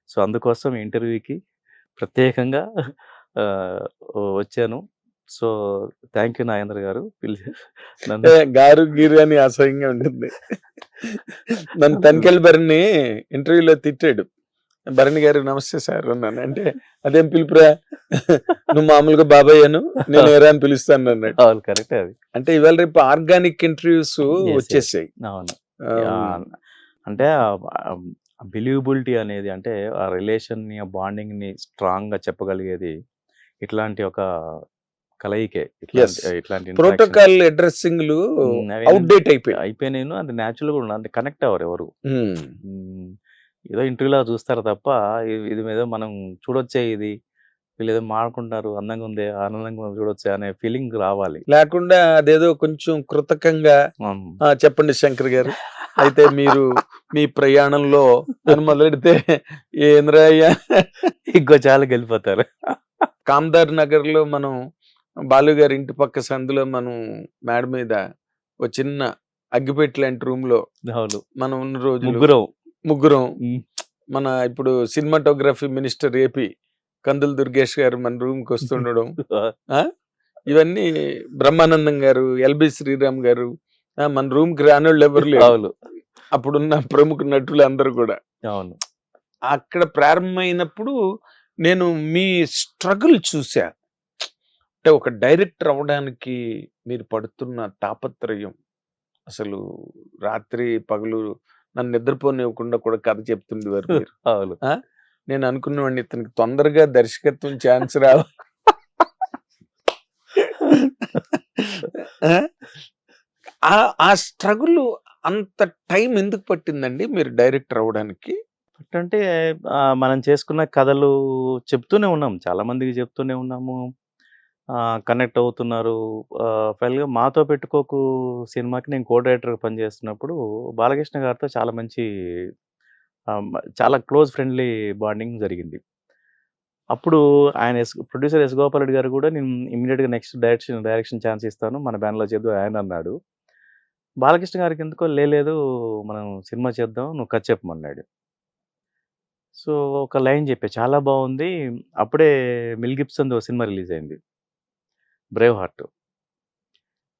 So, అందుకోసం ఇంటర్వ్యూకి ప్రత్యేకంగా ఆహ్, వచ్చాను. సో, థాంక్ యూ నాగేంద్ర గారు. నన్ను గారు గీరు అని అసహ్యంగా ఉంటుంది. నన్ను తనికెళ్ళి భరణి ఇంటర్వ్యూలో తిట్టాడు. భరణి గారు నమస్తే సార్ అన్నాను. అంటే అదేం పిలుపురా, నువ్వు మామూలుగా బాబాయ్ అను, నేను ఏరా అని పిలుస్తాను అన్నాడు. అవును. కరెక్టే అది. అంటే ఇవాళ రేపు ఆర్గానిక్ ఇంటర్వ్యూస్ యెస్. వచ్చేసాయి. అవును. యాహ్! అంటే బిలీవబిలిటీ అనేది అంటే ఆ రిలేషన్‌ని, ఆ బాండింగ్‌ని స్ట్రాంగ్‌గా చెప్పగలిగేది ఇట్లాంటి ఒక కలయికే. యెస్. ఇట్లాంటి ఇంటరాక్షన్స్. ప్రోటోకాల్ అడ్రెస్సింగ్లు అవి అవుట్‌డేట్ అయిపోయాయి. అయిపోయినాను. అది నేచురల్‌గా ఉండదు. అంటే కనెక్ట్ అవ్వరు ఎవరు. హ్మ్. హ్మ్. ఏదో ఇంటర్వ్యూలా చూస్తారు తప్ప ఇది ఏదో మనం చూడొచ్చే ఇది. వీళ్ళేదో మాట్లాడుకుంటున్నారు. అందంగా ఉందే, ఆనందంగా ఉంది చూడొచ్చే అనే ఫీలింగ్ రావాలి. లేకుండా అదేదో కొంచెం కృతకంగా హ్మ్. చెప్పండి శంకర్ గారు. అయితే మీరు మీ ప్రయాణంలో అని మొదలెడితే ఏంద్రయ్యా ఇంకో చాలుకెళ్ళిపోతారు. కామ్దార్ నగర్ లో మనం బాలు గారి ఇంటి పక్క సందులో మనం మేడ మీద ఒక చిన్న అగ్గిపెట్టి లాంటి రూమ్ లో అవును. మనం ఉన్న రోజులు ముగ్గురం. ముగ్గురం మన ఇప్పుడు సినిమాటోగ్రఫీ మినిస్టర్ ఏపీ కందుల దుర్గేష్ గారు మన రూమ్ కి వస్తుండడం, ఆ ఇవన్నీ బ్రహ్మానందం గారు, ఎల్బి శ్రీరామ్ గారు, మన రూమ్ కి రానోళ్ళు ఎవరు లేరు. అవును. అప్పుడున్న ప్రముఖ నటులు అందరూ కూడా అవును. అక్కడ ప్రారంభమైనప్పుడు నేను మీ స్ట్రగుల్ చూసా. అంటే ఒక డైరెక్టర్ అవ్వడానికి మీరు పడుతున్న తాపత్రయం అసలు రాత్రి పగలు నన్ను నిద్రపోనివ్వకుండా కూడా కథ చెప్తుండేవారు మీరు. అవును. నేను అనుకున్నవాడిని ఇతనికి తొందరగా దర్శకత్వం ఛాన్స్ రావ ఆ స్ట్రగుల్ అంత టైం ఎందుకు పట్టిందండి మీరు డైరెక్టర్ అవ్వడానికి? అంటే మనం చేసుకున్న కథలు చెప్తూనే ఉన్నాం. చాలా మందికి చెప్తూనే ఉన్నాము. కనెక్ట్ అవుతున్నారు. ఫైనల్‌గా 'మాతో పెట్టుకోకు' సినిమాకి నేను కో డైరెక్టర్‌గా పనిచేస్తున్నప్పుడు బాలకృష్ణ గారితో చాలా మంచి చాలా క్లోజ్ ఫ్రెండ్లీ బాండింగ్ జరిగింది. అప్పుడు ఆయన ప్రొడ్యూసర్ ఎస్. గోపాల్ రెడ్డి గారు కూడా నేను ఇమ్మీడియేట్‌గా నెక్స్ట్ డైరెక్షన్ ఛాన్స్ ఇస్తాను. మన బ్యానర్‌లో చేద్దువు ఆయన అన్నాడు. బాలకృష్ణ గారికి ఎందుకో లేదు మనం సినిమా చేద్దాం. నువ్వు కథ చెప్పమన్నాడు. సో, ఒక లైన్ చెప్పా. చాలా బావుంది. అప్పుడే 'మెల్ గిబ్సన్‌ది' ఓ సినిమా రిలీజ్ అయింది. 'Brave heart.'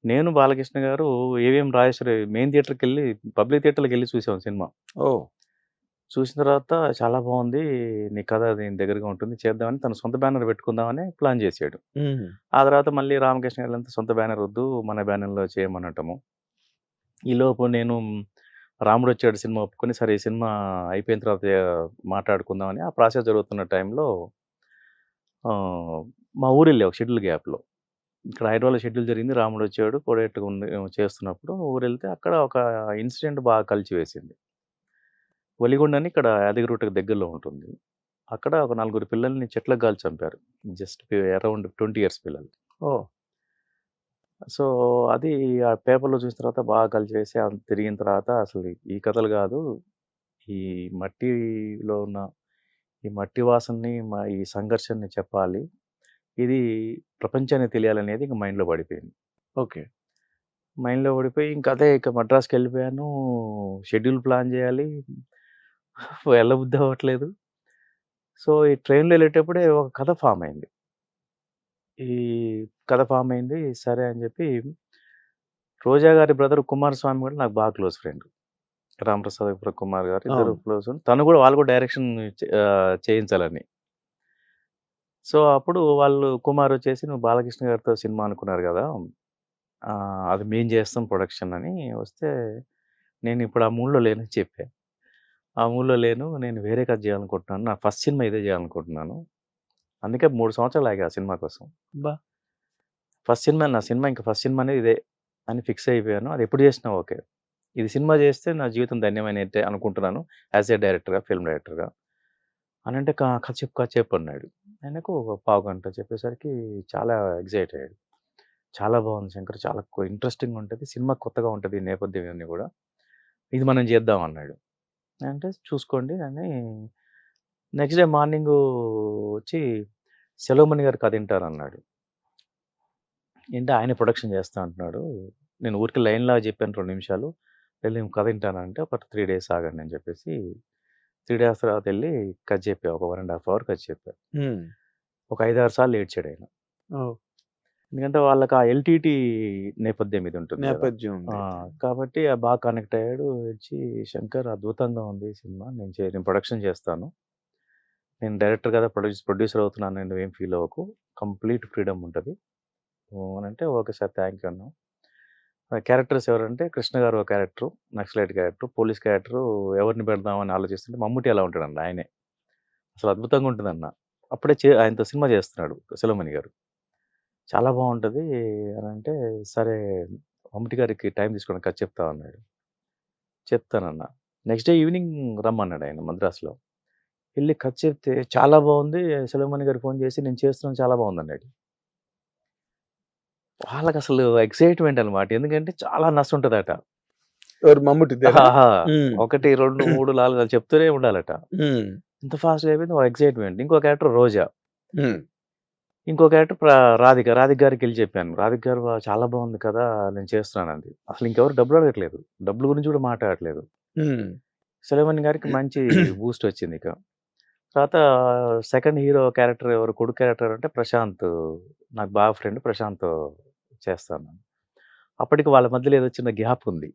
నేను, బాలకృష్ణ గారు ఏవిఎం రాజేశ్వరి మెయిన్ థియేటర్‌కెళ్ళి పబ్లిక్ థియేటర్‌లోకెళ్ళి చూసాం సినిమా. ఓహ్! చూసిన తర్వాత చాలా బావుంది. నీ కథ దీని దగ్గరగా ఉంటుంది. చేద్దామని తన సొంత బ్యానర్ పెట్టుకుందామని ప్లాన్ చేసాడు. ఆ తర్వాత మళ్ళీ రామకృష్ణ గారంతా సొంత బ్యానర్ వద్దు. మన బ్యానర్‌లో చేయమనటము. ఈలోపు నేను 'రాముడొచ్చాడు' సినిమా ఒప్పుకొని, సరే ఈ సినిమా అయిపోయిన తర్వాత మాట్లాడుకుందామని ఆ ప్రాసెస్ జరుగుతున్న టైంలో ఆహ్, మా ఊరెళ్ళా ఒక షెడ్యూల్ గ్యాప్‌లో. ఇక్కడ హైదరాబాద్‌లో షెడ్యూల్ జరిగింది. రాముడొచ్చాడు కోడేట్టుగా చేస్తున్నప్పుడు ఊరెళ్తే అక్కడ ఒక ఇన్సిడెంట్ బాగా కలిచివేసింది. ఒలిగొండ అని ఇక్కడ యాదగిరిగుట్టకు దగ్గరలో ఉంటుంది. అక్కడ ఒక నలుగురు పిల్లల్ని చెట్లకు కాల్చి చంపారు. జస్ట్ అరౌండ్ 20 ఇయర్స్ పిల్లలు. ఓహ్! సో, అది ఆ పేపర్‌లో చూసిన తర్వాత బాగా కలిచివేసి తిరిగిన తర్వాత అసలు ఈ కథలు కాదు. ఈ మట్టిలో ఉన్న ఈ మట్టి వాసనని, ఈ సంఘర్షణని చెప్పాలి. ఇది ప్రపంచానికి తెలియాలనేది ఇంక మైండ్‌లో పడిపోయింది. ఓకే. మైండ్‌లో పడిపోయి ఇంక అదే ఇక మద్రాస్‌కెళ్ళిపోయాను. షెడ్యూల్ ప్లాన్ చేయాలి. వెళ్ళబుద్ధి అవ్వట్లేదు. సో, ఈ ట్రైన్‌లో ఎళ్ళేటప్పుడే ఒక కథ ఫార్మ్ అయింది. ఈ కథ ఫార్మ్ అయింది. సరే అని చెప్పి రోజా గారి బ్రదర్ కుమారస్వామి కూడా నాకు బాగా క్లోజ్ ఫ్రెండ్. రాంప్రసాద్ కుమార్ గారు ఇద్దరు అవును. క్లోజ్. వాళ్ళు కూడా డైరెక్షన్ చేయించాలని. సో, అప్పుడు వాళ్ళు కుమారొచ్చేసి "నువ్వు బాలకృష్ణ గారితో సినిమా అనుకున్నారు గదా! అది మేము చేస్తాం ప్రొడక్షన్" అని వస్తే, నేనిప్పుడు ఆ మూడ్‌లో లేనని చెప్పా. ఆ మూడ్‌లో లేను. నేను వేరే కథ చేయాలనుకుంటున్నాను. నా ఫస్ట్ సినిమా ఇదే చేయాలనుకుంటున్నాను. అందుకే 3 సంవత్సరాలు ఆగా ఆ సినిమా కోసం. అబ్బా! ఫస్ట్ సినిమా అనేది ఇదే అని ఫిక్స్ అయిపోయాను. అది ఎప్పుడు చేసినా ఓకే. ఇది సినిమా చేస్తే నా జీవితం ధన్యమైనట్టే అనుకుంటున్నాను. యాస్ ఎ డైరెక్టర్‌గా, ఫిల్మ్ డైరెక్టర్‌గా. అనంటే కథ చెప్పు అన్నాడు. ఆయనకు ఒక పావుగంట చెప్పేసరికి చాలా ఎక్సైట్ అయ్యాడు. చాలా బాగుంది శంకర్. చాలా ఇంట్రెస్టింగ్‌గా ఉంటది. సినిమా కొత్తగా ఉంటది. నేపథ్యం ఇవన్నీ గూడా. ఇది మనం చేద్దాం అన్నాడు. అంటే చూసుకోండి అని నెక్స్ట్ డే మార్నింగు వచ్చి సెలవుమణి గారు కథ ఇంటారన్నాడు. ఏంటి ఆయనే ప్రొడక్షన్ చేస్తా అంటున్నాడు. నేను ఊరికే లైన్‌లాగా చెప్పాను 2 నిమిషాలు. వెళ్ళి నేను కథ ఇంటానంటే ఒక 3 డేస్ ఆగండి అని చెప్పేసి 3 డేస్ తర్వాత వెళ్ళి కట్ చెప్పా. ఒక 1.5 అవర్ కట్ చెప్పా. ఒక 5-6 సార్లు ఏడ్చాడు ఆయన. ఎందుకంటే వాళ్ళకి ఆ ఎల్టీటీ నేపథ్యం ఇది ఉంటుంది కదా. నేపథ్యం ఉంది. కాబట్టి బాగా కనెక్ట్ అయ్యాడు. ఏడ్చి శంకర్ అద్భుతంగా ఉంది సినిమా, నేను ప్రొడక్షన్ చేస్తాను, నేను డైరెక్టర్ కదా ప్రొడ్యూసర్ అవుతున్నాను, నేను ఏం ఫీల్ అవ్వకు, కంప్లీట్ ఫ్రీడమ్ ఉంటుంది అని అంటే ఓకే సార్ థ్యాంక్ యూ అన్నాం. క్యారెక్టర్స్ ఎవరంటే కృష్ణ గారు ఒక character, naxalite character, police character, ఎవరిని పెడదామని ఆలోచిస్తుంటే మమ్ముటి ఎలా ఉంటాడండి ఆయనే, అసలు అద్భుతంగా ఉంటుందన్న. అప్పుడే ఆయనతో సినిమా చేస్తున్నాడు సెలమణి గారు, చాలా బాగుంటుంది అని అంటే సరే మమ్ముటి గారికి టైం తీసుకోవడం కథ చెప్తా అన్నాడు. చెప్తానన్నా. నెక్స్ట్ డే ఈవినింగ్ రమ్మన్నాడు ఆయన మద్రాసులో. వెళ్ళి కథ చెప్తే చాలా బాగుంది, సెలమణి గారు ఫోన్ చేసి నేను చేస్తున్నాను చాలా బాగుంది అన్నాడు. వాళ్ళకి అసలు ఎక్సైట్మెంట్ అనమాట, ఎందుకంటే చాలా నస్తుంటదట. మమ్ముటి 1, 2, 3, 4 చెప్తూనే ఉండాలట. ఇంత ఫాస్ట్గా అయిపోయింది ఎక్సైట్మెంట్. ఇంకో క్యారెక్టర్ రోజా, ఇంకో క్యారెక్టర్ రాధిక గారికి వెళ్ళి చెప్పాను. రాధిక గారు చాలా బాగుంది కదా నేను చేస్తున్నాను అంది. అసలు ఇంకెవరు డబ్బులు అడగట్లేదు, డబ్బుల గురించి కూడా మాట్లాడట్లేదు. సెలమణి గారికి మంచి బూస్ట్ వచ్చింది. ఇక తర్వాత సెకండ్ హీరో క్యారెక్టర్ ఎవరు, కొడుకు క్యారెక్టర్ అంటే ప్రశాంత్, నాకు బాగా ఫ్రెండ్, ప్రశాంత్ చేస్తాను. అప్పటికి వాళ్ళ మధ్యలో ఏదో చిన్న గ్యాప్ ఉంది.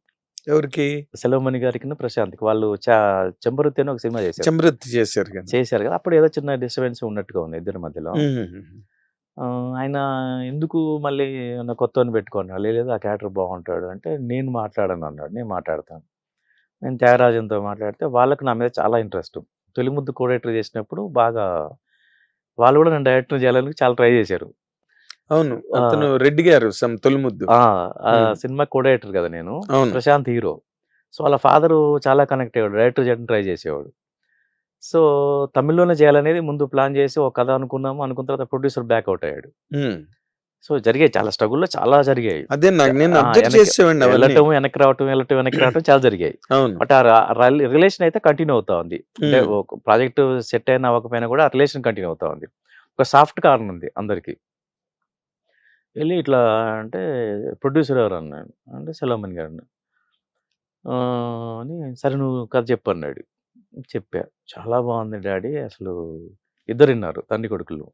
ఎవరికి? సెలమణి గారికి ప్రశాంత్కి. వాళ్ళు చెంబరుత్తి అని ఒక సినిమా చేశారు కదా, అప్పుడు ఏదో చిన్న డిస్టర్బెన్స్ ఉన్నట్టుగా ఉంది ఇద్దరి మధ్యలో. ఆయన ఎందుకు మళ్ళీ కొత్తని పెట్టుకున్నాడు, లేదు ఆ క్యారెక్టర్ బాగుంటాడు అంటే నేను మాట్లాడను అన్నాడు. నేను మాట్లాడతాను. నేను త్యాగరాజన్తో మాట్లాడితే వాళ్ళకి నా మీద చాలా ఇంట్రెస్ట్. తొలి ముద్దు కోడైరెక్టర్ చేసినప్పుడు బాగా వాళ్ళు కూడా నన్ను డైరెక్టర్ చేయాలని చాలా ట్రై చేశారు. అవును, అతను రెడ్డి గారు తొలి ముద్దు సినిమా కోడైరెక్టర్ కదా నేను, ప్రశాంత్ హీరో. సో వాళ్ళ ఫాదరు చాలా కనెక్ట్ అయ్యాడు, డైరెక్టర్ చేయడం ట్రై చేసేవాడు. సో తమిళ్లోనే చేయాలనేది ముందు ప్లాన్ చేసి ఒక కథ అనుకున్నాము. అనుకున్న తర్వాత ప్రొడ్యూసర్ బ్యాక్అవుట్ అయ్యాడు. సో జరిగాయి చాలా స్ట్రగుల్లో, చాలా జరిగాయి. అదే వెళ్ళటం వెనక్కి రావటం చాలా జరిగాయి. బట్ ఆ రిలేషన్ అయితే కంటిన్యూ అవుతా ఉంది. అంటే ప్రాజెక్ట్ సెట్ అయినా అవ్వకపోయినా కూడా ఆ రిలేషన్ కంటిన్యూ అవుతా ఉంది. ఒక సాఫ్ట్ కార్నర్ ఉంది అందరికి. వెళ్ళి ఇట్లా అంటే ప్రొడ్యూసర్ ఎవరు అన్నాడు అంటే సెలమణి గారు అని. సరే నువ్వు కథ చెప్పు అన్నాడు. చెప్పా. చాలా బాగుంది డాడీ, అసలు ఇద్దరు విన్నారు తండ్రి కొడుకులు.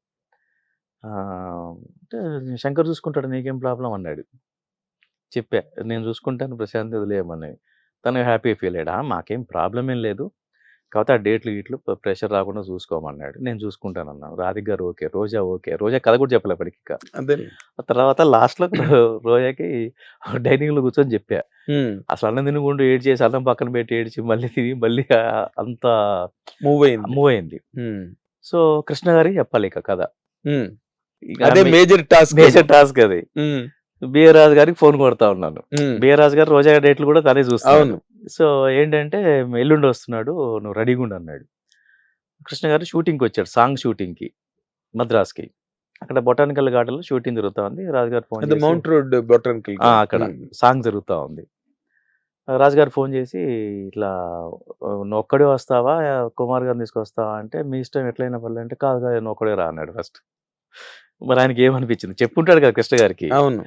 అంటే శంకర్ చూసుకుంటాడు, నీకేం ప్రాబ్లం అన్నాడు. చెప్పా నేను చూసుకుంటాను ప్రశాంత్ వదిలేయమని. తను హ్యాపీ ఫీల్ అయ్యాడు. మాకేం ప్రాబ్లం ఏం లేదు, కాకపోతే ఆ డేట్లు గీట్లు ప్రెషర్ రాకుండా చూసుకోమన్నాడు. నేను చూసుకుంటాను అన్నాను. రాధిక గారు ఓకే, రోజా ఓకే. రోజా కథ కూడా చెప్పలే అప్పటికి. ఆ తర్వాత లాస్ట్లో రోజాకి డైనింగ్ లో కూర్చొని చెప్పా. అసలు అన్నం తినకుండా ఏడ్ చేసి అన్నం పక్కన పెట్టి ఏడ్చి మళ్ళీ తిని మళ్ళీ అంత మూవ్ అయింది. సో కృష్ణ గారికి చెప్పాలి ఇక కథ. మేజర్ టాస్క్ అది. బిఆర్ రాజు గారికి ఫోన్ కొడతా ఉన్నాను. బిఆర్ రాజు గారు రోజా డేట్లు కూడా తనే చూస్తాను. సో ఏంటంటే ఎల్లుండి వస్తున్నాడు, నువ్వు రెడీగా ఉండు అన్నాడు. కృష్ణ గారు షూటింగ్కి వచ్చాడు, సాంగ్ షూటింగ్కి మద్రాస్కి. అక్కడ బొటానికల్ గార్డెన్ లో షూటింగ్ జరుగుతా ఉంది. రాజుగారు ఫోన్ చేసి మౌంట్ రోడ్ బొటానికల్ అక్కడ సాంగ్ జరుగుతా ఉంది. రాజుగారు ఫోన్ చేసి ఇట్లా నువ్వు ఒక్కడే వస్తావా కుమార్ గారిని తీసుకొస్తావా అంటే మీ ఇష్టం ఎట్లయినా పర్లేదు అంటే కాదు నువ్వు ఒక్కడే రా అన్నాడు ఫస్ట్. మరి ఆయనకి ఏమనిపించింది చెప్పుంటాడు కదా కృష్ణ గారికి. అవును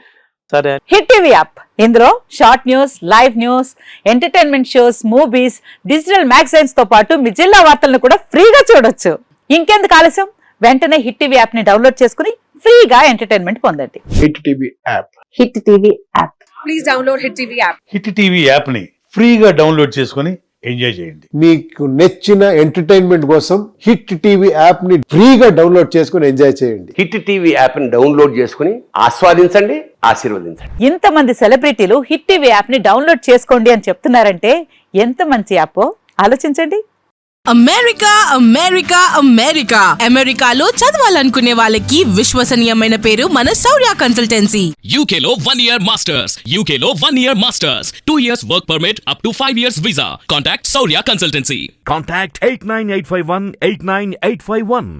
సరే. హిట్ టీవీ యాప్, ఇందులో short news, live news, entertainment shows, movies, digital magazines తో పాటు మీ జిల్లా వార్తలను కూడా ఫ్రీగా చూడొచ్చు. ఇంకెందుకు ఆలస్యం, వెంటనే హిట్ టీవీ యాప్ ని డౌన్లోడ్ చేసుకుని ఫ్రీగా ఎంటర్టైన్మెంట్ పొందండి. Hit TV app. Hit TV app. Please download hit TV app. Hit TV app ని ఫ్రీగా డౌన్లోడ్ చేసుకుని ఎంజాయ్ చేయండి. మీకు నచ్చిన ఎంటర్టైన్మెంట్ కోసం హిట్ టీవీ యాప్ ని ఫ్రీగా డౌన్లోడ్ చేసుకుని ఎంజాయ్ చేయండి. హిట్ టీవీ యాప్ ని డౌన్లోడ్ చేసుకుని ఆస్వాదించండి, ఆశీర్వదించండి. ఇంతమంది సెలబ్రిటీలు హిట్ టీవీ యాప్ ని డౌన్లోడ్ చేసుకోండి అని చెప్తున్నారంటే ఎంత మంచి యాప్ ఆలోచించండి. అమెరికా అమెరికా అమెరికా అమెరికాలో చదవాలనుకునే వాళ్ళకి విశ్వసనీయమైన పేరు మన శౌర్య కన్సల్టెన్సీ. UK లో 1 year masters. UK లో 1 year masters. 2 years work permit up to 5 years visa. Contact Saurya Consultancy. Contact 89851 89851.